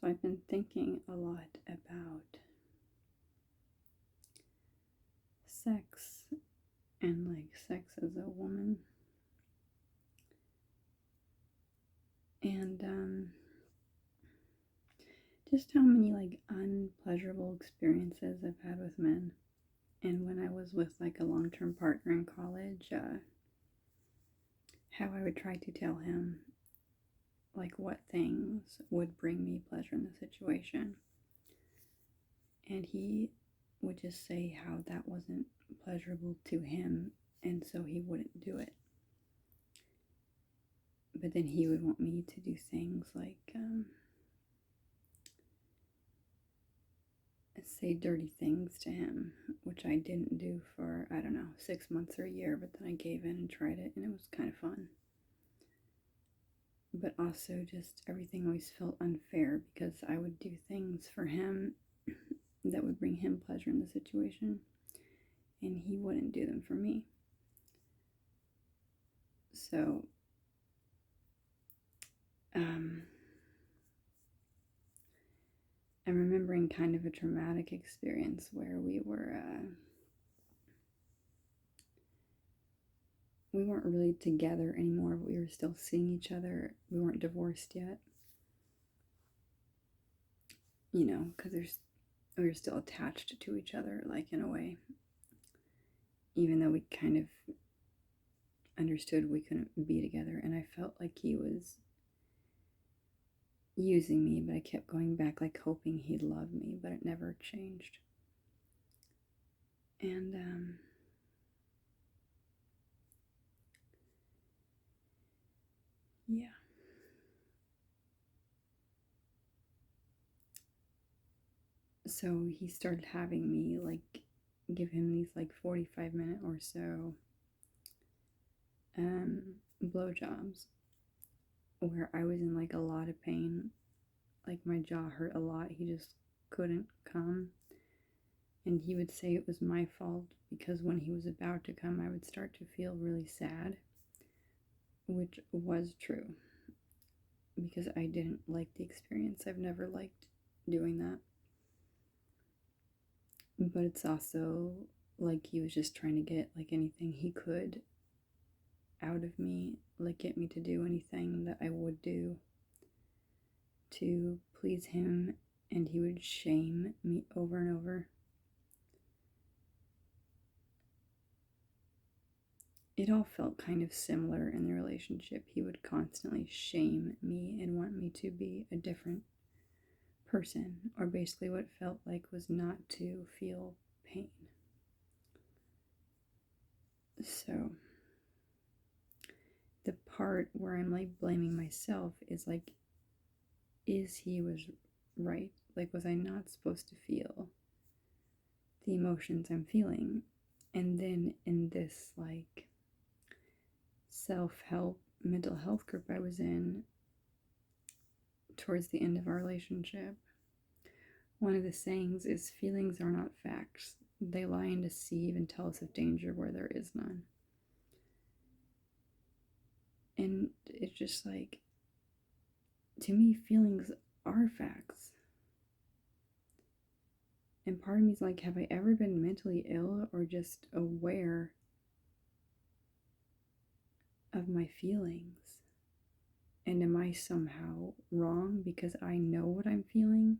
So I've been thinking a lot about sex and sex as a woman. And just how many unpleasurable experiences I've had with men. And when I was with a long-term partner in college, how I would try to tell him what things would bring me pleasure in the situation. And he would just say how that wasn't pleasurable to him, and so he wouldn't do it. But then he would want me to do things say dirty things to him, which I didn't do for, 6 months or a year, but then I gave in and tried it, and it was kind of fun. But also just everything always felt unfair because I would do things for him that would bring him pleasure in the situation, and he wouldn't do them for me. So, I'm remembering kind of a traumatic experience where we weren't really together anymore, but we were still seeing each other. We weren't divorced yet, because we were still attached to each other, in a way, even though we kind of understood we couldn't be together. And I felt like he was using me, but I kept going back, hoping he'd love me, but it never changed. And yeah. So he started having me give him these 45-minute or so blowjobs where I was in a lot of pain. My jaw hurt a lot. He just couldn't come. And he would say it was my fault because when he was about to come, I would start to feel really sad, which was true because I didn't like the experience. I've never liked doing that. But it's also he was just trying to get anything he could out of me, get me to do anything that I would do to please him, and he would shame me over and over. It all felt kind of similar in the relationship. He would constantly shame me and want me to be a different person, or basically what it felt like was not to feel pain. So the part where I'm blaming myself is is he was right? Was I not supposed to feel the emotions I'm feeling? And then in this self-help mental health group I was in towards the end of our relationship, one of the sayings is, feelings are not facts. They lie and deceive and tell us of danger where there is none. And it's just to me, feelings are facts. And part of me is have I ever been mentally ill or just aware of my feelings? And am I somehow wrong because I know what I'm feeling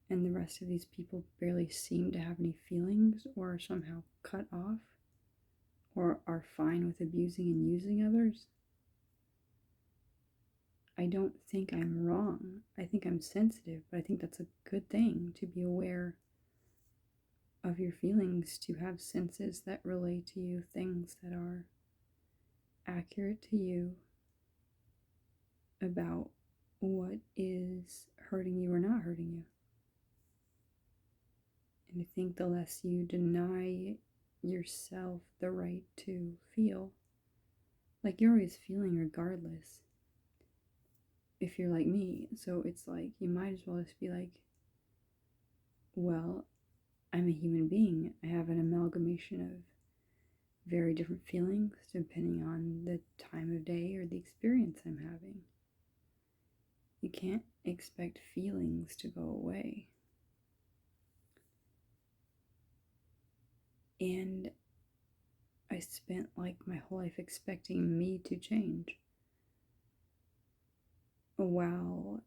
and the rest of these people barely seem to have any feelings, or are somehow cut off, or are fine with abusing and using others? I don't think I'm wrong. I think I'm sensitive, but I think that's a good thing to be aware of your feelings, to have senses that relate to you, things that are accurate to you about what is hurting you or not hurting you. And I think the less you deny yourself the right to feel, you're always feeling regardless if you're like me. So it's you might as well just be well, I'm a human being. I have an amalgamation of very different feelings depending on the time of day or the experience I'm having. You can't expect feelings to go away. And I spent like my whole life expecting me to change, while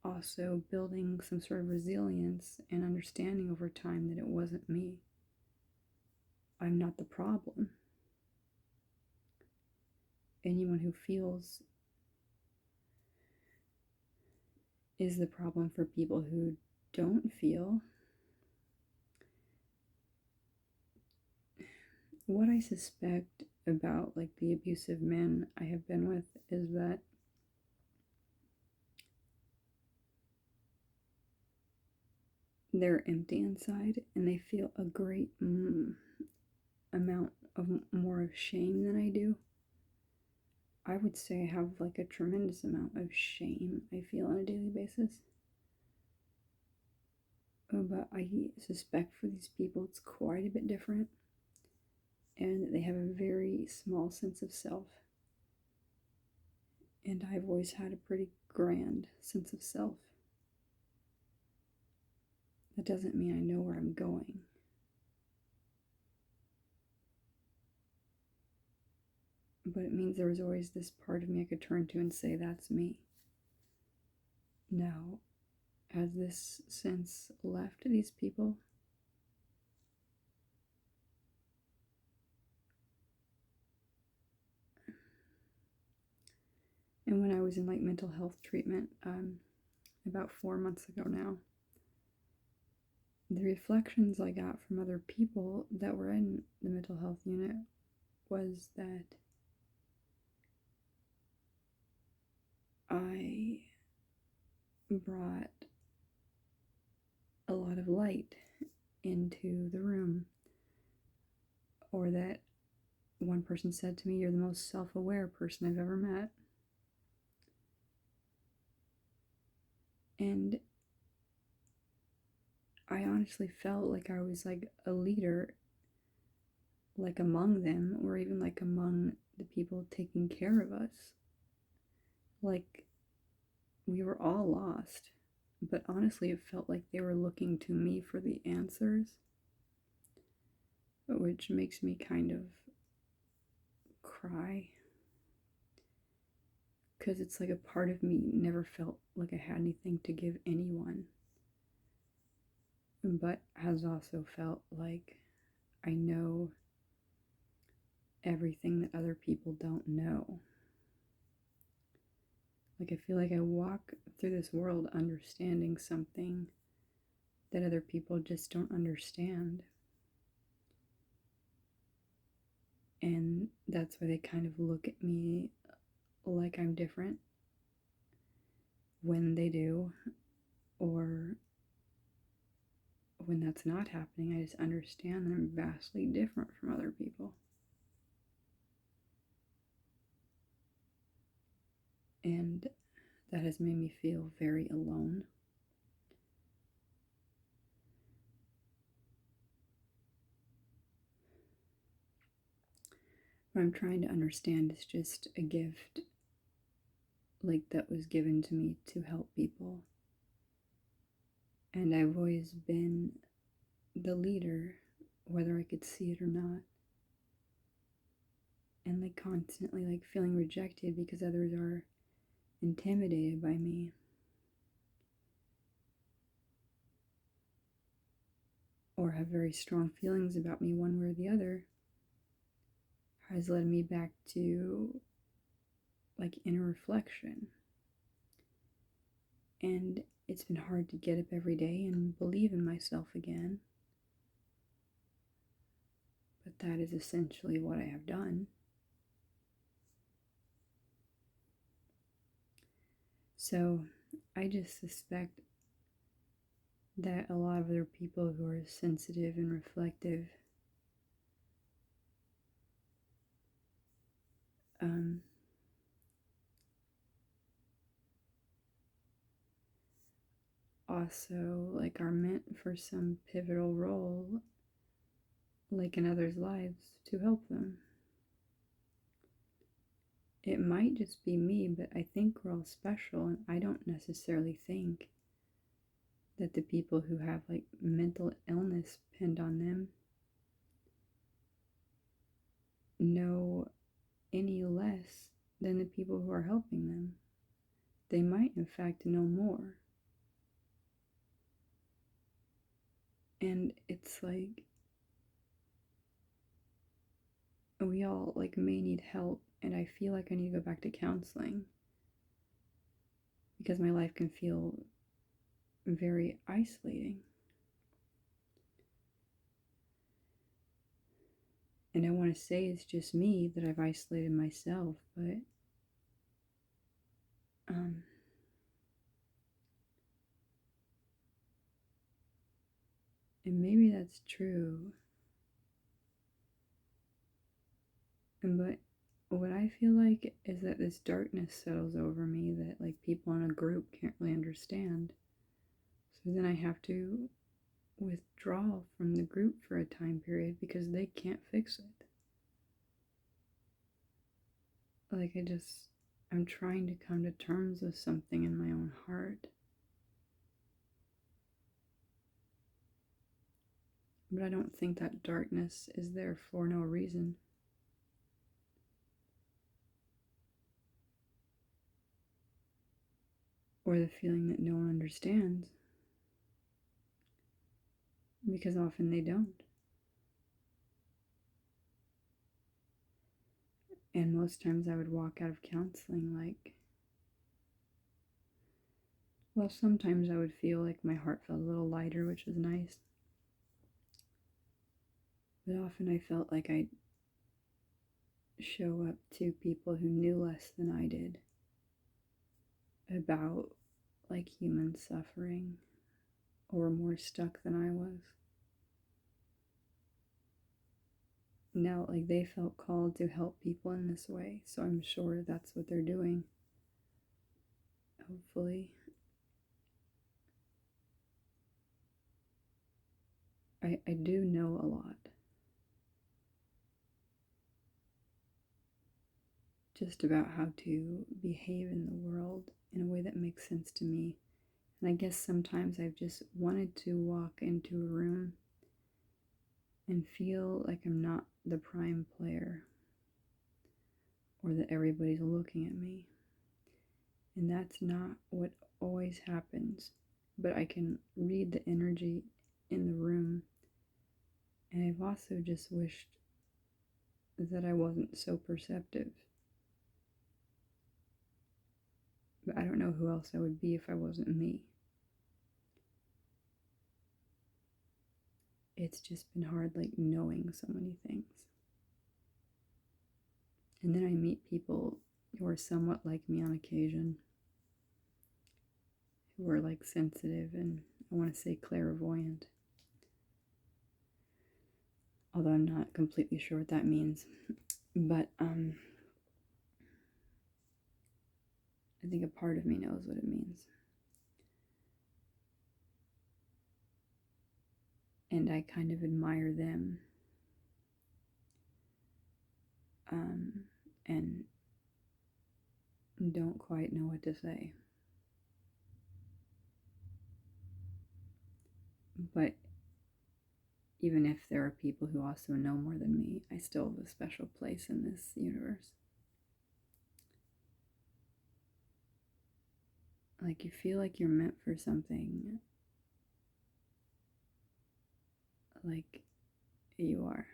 also building some sort of resilience and understanding over time that it wasn't me. I'm not the problem. Anyone who feels is the problem for people who don't feel. What I suspect about like the abusive men I have been with is that they're empty inside and they feel a great amount of more of shame than I do. I would say I have like a tremendous amount of shame I feel on a daily basis. But I suspect for these people it's quite a bit different, and they have a very small sense of self. And I've always had a pretty grand sense of self. That doesn't mean I know where I'm going. But it means there was always this part of me I could turn to and say, that's me. Now, has this since left these people? And when I was in like mental health treatment, about 4 months ago now, the reflections I got from other people that were in the mental health unit was that I brought a lot of light into the room, or that one person said to me, "You're the most self-aware person I've ever met." And I honestly felt like I was like a leader, like among them, or even like among the people taking care of us. Like we were all lost, but honestly, it felt like they were looking to me for the answers, which makes me kind of cry, because it's like a part of me never felt like I had anything to give anyone, but has also felt like I know everything that other people don't know. Like I feel like I walk through this world understanding something that other people just don't understand. And that's why they kind of look at me like I'm different when they do, or when that's not happening, I just understand that I'm vastly different from other people. And that has made me feel very alone. What I'm trying to understand is just a gift like that was given to me to help people. And I've always been the leader, whether I could see it or not. And like constantly like feeling rejected because others are intimidated by me. Or have very strong feelings about me one way or the other, has led me back to like inner reflection. And it's been hard to get up every day and believe in myself again. But that is essentially what I have done. So I just suspect that a lot of other people who are sensitive and reflective also like are meant for some pivotal role like in others' lives to help them. it might just be me, but I think we're all special, and I don't necessarily think that the people who have like mental illness pinned on them know any less than the people who are helping them. They might, in fact, know more. And it's like we all like may need help, and I feel like I need to go back to counseling because my life can feel very isolating. And I want to say it's just me that I've isolated myself, but and maybe that's true. But what I feel like is that this darkness settles over me that like people in a group can't really understand. So then I have to withdraw from the group for a time period because they can't fix it. Like I'm trying to come to terms with something in my own heart. But I don't think that darkness is there for no reason. Or the feeling that no one understands. Because often they don't. And most times I would walk out of counseling like, well, sometimes I would feel like my heart felt a little lighter, which was nice. But often I felt like I'd show up to people who knew less than I did about like human suffering or were more stuck than I was. Now, like they felt called to help people in this way, so I'm sure that's what they're doing. Hopefully. I do know a lot. Just about how to behave in the world in a way that makes sense to me. And I guess sometimes I've just wanted to walk into a room and feel like I'm not the prime player or that everybody's looking at me. And that's not what always happens. But I can read the energy in the room. And I've also just wished that I wasn't so perceptive. But I don't know who else I would be if I wasn't me. It's just been hard, like, knowing so many things. And then I meet people who are somewhat like me on occasion, who are, like, sensitive and, I want to say, clairvoyant. Although I'm not completely sure what that means. But, I think a part of me knows what it means. And I kind of admire them. And don't quite know what to say. But even if there are people who also know more than me, I still have a special place in this universe. Like you feel like you're meant for something. Like you are.